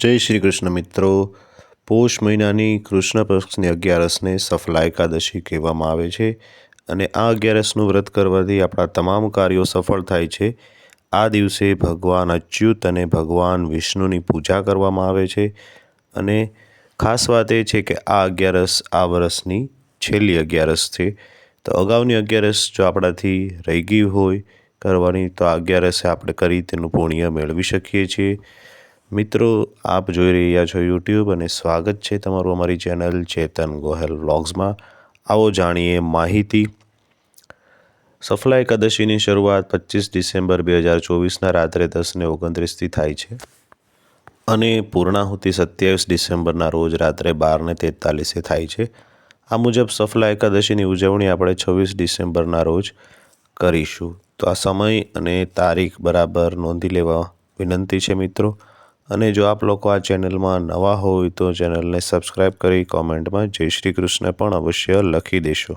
જય શ્રી કૃષ્ણ મિત્રો. પોષ મહિનાની કૃષ્ણ પક્ષની અગિયારસને સફલા એકાદશી કહેવામાં આવે છે અને આ અગિયારસનું વ્રત કરવાથી આપણા તમામ કાર્યો સફળ થાય છે. આ દિવસે ભગવાન અચ્યુત અને ભગવાન વિષ્ણુની પૂજા કરવામાં આવે છે અને ખાસ વાત એ છે કે આ અગિયારસ આ વર્ષની છેલ્લી અગિયારસ છે. તો અગાઉની અગિયારસ જો આપણાથી રહી ગઈ હોય કરવાની તો આ અગિયારસે આપણે કરી તેનું પુણ્ય મેળવી શકીએ છીએ. મિત્રો, આપ જોઈ રહ્યા છો યુટ્યુબ અને સ્વાગત છે તમારું અમારી ચેનલ ચેતન ગોહેલ વ્લોગ્સમાં. આવો જાણીએ માહિતી. સફલા એકાદશીની શરૂઆત 25 ડિસેમ્બર 2024ના રાત્રે 10:29થી થાય છે અને પૂર્ણાહુતિ 27 ડિસેમ્બરના રોજ રાત્રે 12:43 થાય છે. આ મુજબ સફલા એકાદશીની ઉજવણી આપણે 26 ડિસેમ્બરના રોજ કરીશું. તો આ સમય અને તારીખ બરાબર નોંધી લેવા વિનંતી છે મિત્રો. અને જો આપ લોકો આ ચેનલમાં નવા હોય તો ચેનલને સબસ્ક્રાઈબ કરી કોમેન્ટમાં જય શ્રી કૃષ્ણ પણ અવશ્ય લખી દેશો.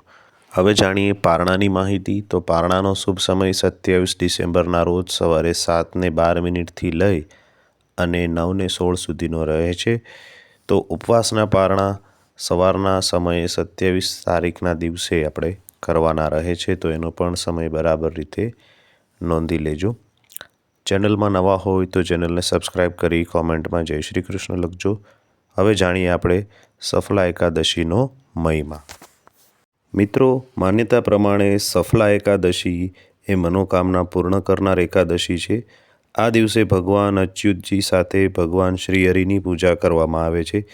હવે જાણીએ પારણાની માહિતી. તો પારણાનો શુભ સમય 27 ડિસેમ્બરના રોજ સવારે 7:12 લઈ અને 9:16 સુધીનો રહે છે. તો ઉપવાસના પારણા સવારના સમયે 27 તારીખના દિવસે આપણે કરવાના રહે છે. તો એનો પણ સમય બરાબર રીતે નોંધી લેજો. ચેનલમાં નવા હોય તો ચેનલને સબસ્ક્રાઈબ કરી કોમેન્ટમાં જય શ્રી કૃષ્ણ લખજો. હવે જાણીએ આપણે સફલા એકાદશીનો મહિમા. મિત્રો, માન્યતા પ્રમાણે સફલા એકાદશી એ મનોકામના પૂર્ણ કરનાર એકાદશી છે. આ દિવસે ભગવાન અચ્યુતજી સાથે ભગવાન શ્રીહરિની પૂજા કરવામાં આવે છે.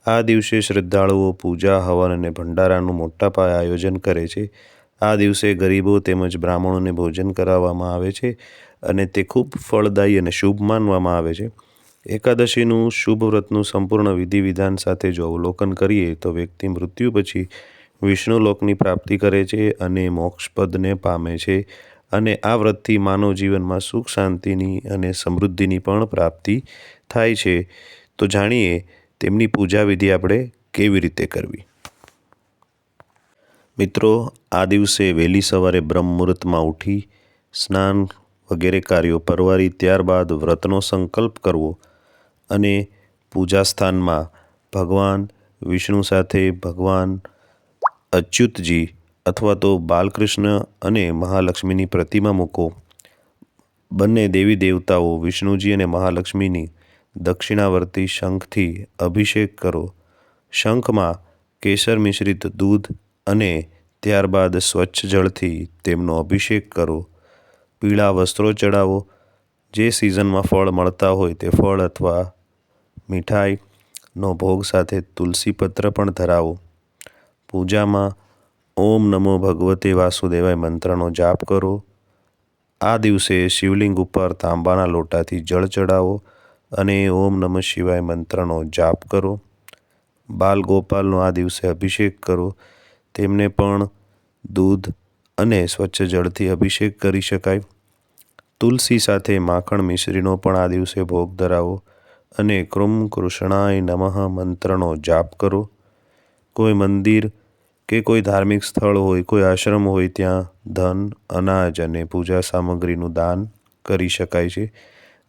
આ દિવસે શ્રદ્ધાળુઓ પૂજા, હવન અને ભંડારાનું મોટા પાયે આયોજન કરે છે. આ દિવસે ગરીબો તેમજ બ્રાહ્મણોને ભોજન કરાવવામાં આવે છે અને તે ખૂબ ફળદાયી અને શુભ માનવામાં આવે છે. એકાદશીનું શુભ વ્રતનું સંપૂર્ણ વિધિ વિધાન સાથે જો અવલોકન કરીએ તો વ્યક્તિ મૃત્યુ પછી વિષ્ણુલોકની પ્રાપ્તિ કરે છે અને મોક્ષપદને પામે છે. અને આ વ્રતથી માનવ જીવનમાં સુખ, શાંતિની અને સમૃદ્ધિની પણ પ્રાપ્તિ થાય છે. તો જાણીએ તેમની પૂજા વિધિ આપણે કેવી રીતે કરવી. મિત્રો, આ દિવસે વહેલી સવારે બ્રહ્મ મુહૂર્તમાં ઉઠી સ્નાન વગેરે કાર્યો પરવારી ત્યારબાદ વ્રતનો સંકલ્પ કરવો અને પૂજા સ્થાનમાં ભગવાન વિષ્ણુ સાથે ભગવાન અચ્યુતજી અથવા તો બાલકૃષ્ણ અને મહાલક્ષ્મીની પ્રતિમા મૂકો. બંને દેવી દેવતાઓ વિષ્ણુજી અને મહાલક્ષ્મીની દક્ષિણાવર્તી શંખથી અભિષેક કરો. શંખમાં કેસર મિશ્રિત દૂધ અને ત્યારબાદ સ્વચ્છ જળથી તેમનો અભિષેક કરો. પીળા વસ્ત્રો ચડાવો. જે સિઝનમાં ફળ મળતા હોય તે ફળ અથવા મીઠાઈનો ભોગ સાથે તુલસીપત્ર પણ ધરાવો. પૂજામાં ઓમ નમો ભગવતે વાસુદેવાય મંત્રનો જાપ કરો. આ દિવસે શિવલિંગ ઉપર તાંબાના લોટાથી જળ ચડાવો અને ઓમ નમઃ શિવાય મંત્રનો જાપ કરો. બાલ ગોપાલનો આ દિવસે અભિષેક કરો. તેમને પણ દૂધ અને સ્વચ્છ જળથી અભિષેક કરી શકાય. તુલસી સાથે માખણ મિશ્રીનો પણ આ દિવસે ભોગ ધરાવો અને કૃમ કૃષ્ણાય નમઃ મંત્રનો જાપ કરો. કોઈ મંદિર કે કોઈ ધાર્મિક સ્થળ હોય, કોઈ આશ્રમ હોય ત્યાં ધન, અનાજ અને પૂજા સામગ્રીનું દાન કરી શકાય છે.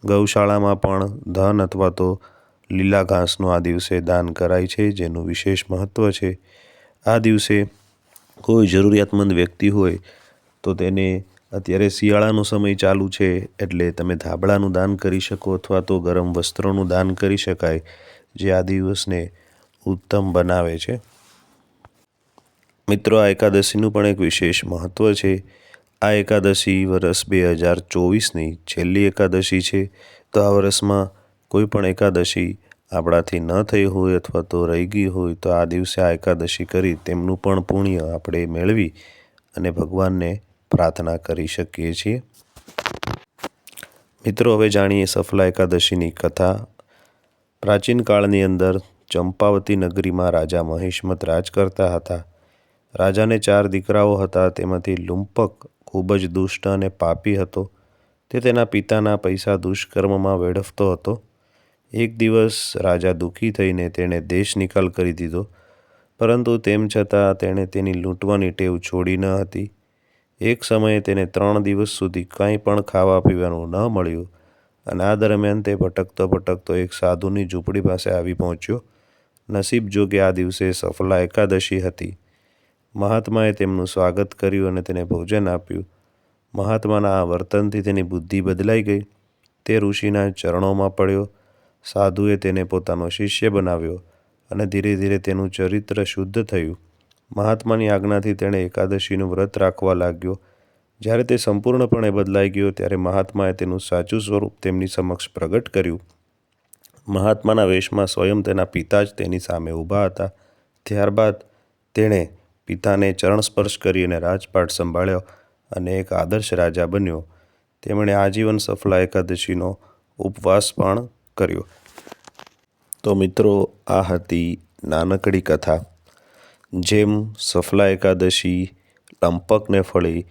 ગૌશાળામાં પણ ધન અથવા તો લીલા ઘાસનું આ દિવસે દાન કરાય છે, જેનું વિશેષ મહત્ત્વ છે. આ દિવસે કોઈ જરૂરિયાતમંદ વ્યક્તિ હોય તો તેને અત્યારે શિયાળાનો સમય ચાલુ છે એટલે તમે ધાબળાનું દાન કરી શકો અથવા તો ગરમ વસ્ત્રોનું દાન કરી શકાય, જે આ દિવસને ઉત્તમ બનાવે છે. મિત્રો, આ એકાદશીનું પણ એક વિશેષ મહત્ત્વ છે. આ એકાદશી વર્ષ 2024ની છેલ્લી એકાદશી છે. તો આ વર્ષમાં કોઈ પણ એકાદશી આપણાથી ન થઈ હોય અથવા તો રહી ગઈ હોય તો આ દિવસે આ એકાદશી કરી તેમનું પણ પુણ્ય આપણે મેળવી અને ભગવાનને પ્રાર્થના કરી શકીએ છીએ. મિત્રો, હવે જાણીએ સફલા એકાદશીની કથા. પ્રાચીન કાળની અંદર ચંપાવતી નગરીમાં રાજા મહિષ્મત રાજ કરતા હતા. રાજાને 4 દીકરાઓ હતા. તેમાંથી લુંપક ખૂબ જ દુષ્ટ અને પાપી હતો. તે તેના પિતાના પૈસા દુષ્કર્મમાં વેડફતો હતો. એક દિવસ રાજા દુઃખી થઈને તેણે દેશ નિકાલ કરી દીધો, પરંતુ તેમ છતાં તેણે તેની લૂંટવાની ટેવ છોડી ન હતી. એક સમયે તેને 3 દિવસ સુધી કંઈ પણ ખાવા પીવાનું ન મળ્યું અને આ દરમિયાન તે ભટકતો એક સાધુની ઝૂંપડી પાસે આવી પહોંચ્યો. નસીબ જો કે આ દિવસે સફલા એકાદશી હતી. મહાત્માએ તેમનું સ્વાગત કર્યું અને તેને ભોજન આપ્યું. મહાત્માના આ વર્તનથી તેની બુદ્ધિ બદલાઈ ગઈ. તે ઋષિના ચરણોમાં પડ્યો. સાધુએ તેને પોતાનો શિષ્ય બનાવ્યો અને ધીરે ધીરે તેનું ચરિત્ર શુદ્ધ થયું. મહાત્માની આજ્ઞાથી તેણે એકાદશીનું વ્રત રાખવા લાગ્યો. જ્યારે તે સંપૂર્ણપણે બદલાઈ ગયો ત્યારે મહાત્માએ તેનું સાચું સ્વરૂપ તેમની સમક્ષ પ્રગટ કર્યું. મહાત્માના વેશમાં સ્વયં તેના પિતા જ તેની સામે ઊભા હતા. ત્યારબાદ તેણે પિતાને ચરણ સ્પર્શ કરી અને રાજપાટ સંભાળ્યો અને એક આદર્શ રાજા બન્યો. તેમણે આજીવન સફલા એકાદશીનો ઉપવાસ પણ કર્યો. તો મિત્રો, આ હતી નાનકડી કથા. જેમ સફલા એકાદશી લંપકને ફળે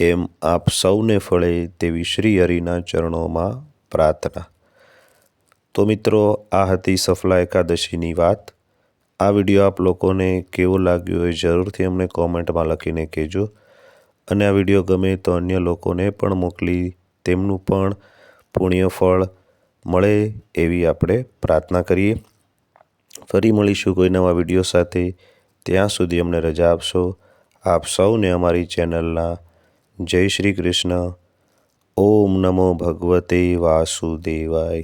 એમ આપ સૌને ફળે તેવી શ્રી હરિના ચરણોમાં પ્રાર્થના. તો મિત્રો, આ હતી સફલા એકાદશીની વાત. આ વિડીયો આપ લોકોને કેવો લાગ્યો એ જરૂરથી અમને કોમેન્ટમાં લખીને કહેજો. અને આ વિડીયો ગમે તો અન્ય લોકોને પણ મોકલી તેમનું પણ પુણ્ય ફળ મળે એવી આપણે પ્રાર્થના કરીએ. ફરી મળીશું કોઈ નવા વિડીયો સાથે. ત્યાં સુધી અમને રજા આપશો. આપ સૌને અમારી ચેનલના જય શ્રી કૃષ્ણ. ઓમ નમો ભગવતે વાસુદેવાય.